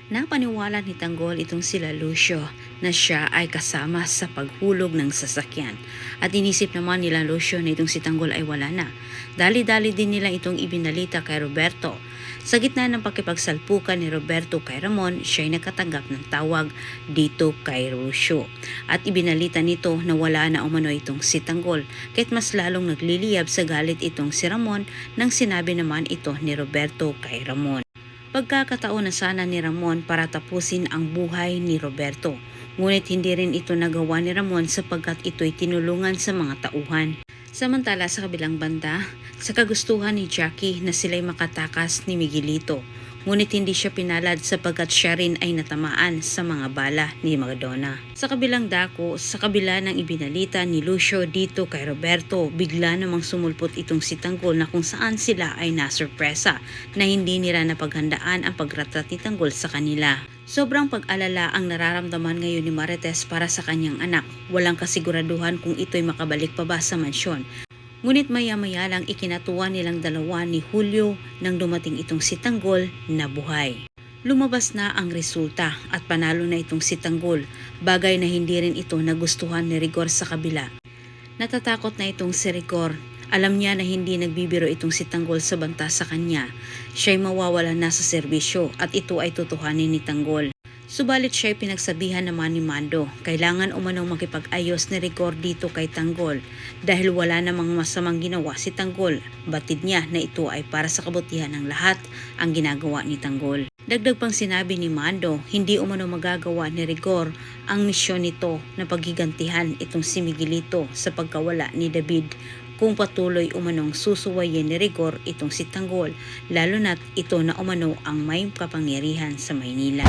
Napaniwala ni Tanggol itong sila Lucio na siya ay kasama sa paghulog ng sasakyan. At inisip naman nila Lucio na itong si Tanggol ay wala na. Dali-dali din nila itong ibinalita kay Roberto. Sa gitna ng pakipagsalpukan ni Roberto kay Ramon, siya ay nakatanggap ng tawag dito kay Lucio. At ibinalita nito na wala na umano itong si Tanggol, kahit mas lalong nagliliyab sa galit itong si Ramon nang sinabi naman ito ni Roberto kay Ramon. Pagkakataon na sana ni Ramon para tapusin ang buhay ni Roberto. Ngunit hindi rin ito nagawa ni Ramon sapagkat ito'y tinulungan sa mga tauhan. Samantala sa kabilang banda, sa kagustuhan ni Jackie na sila'y makatakas ni Miguelito. Ngunit hindi siya pinalad sapagkat siya rin ay natamaan sa mga bala ni Maradona. Sa kabilang dako, sa kabila ng ibinalita ni Lucio dito kay Roberto, bigla namang sumulpot itong si Tanggol na kung saan sila ay nasurpresa na hindi nila napaghandaan ang pagratrat ni Tanggol sa kanila. Sobrang pag-alala ang nararamdaman ngayon ni Marites para sa kanyang anak. Walang kasiguraduhan kung ito'y makabalik pa ba sa mansyon. Ngunit maya-maya lang ikinatuwa nilang dalawa ni Julio nang dumating itong si Tanggol na buhay. Lumabas na ang resulta at panalo na itong si Tanggol, bagay na hindi rin ito nagustuhan ni Rigor sa kabila. Natatakot na itong si Rigor. Alam niya na hindi nagbibiro itong si Tanggol sa banta sa kanya. Siya'y mawawalan na sa serbisyo at ito ay tutuhanin ni Tanggol. Subalit siya'y pinagsabihan naman ni Mando, kailangan umanong makipag-ayos ni Rigor dito kay Tanggol dahil wala namang masamang ginawa si Tanggol. Batid niya na ito ay para sa kabutihan ng lahat ang ginagawa ni Tanggol. Dagdag pang sinabi ni Mando, hindi umano magagawa ni Rigor ang misyon nito na paghigantihan itong si Miguelito sa pagkawala ni David kung patuloy umanong susuwayin ni Rigor itong si Tanggol, lalo na't ito na umano ang may kapangyarihan sa Maynila.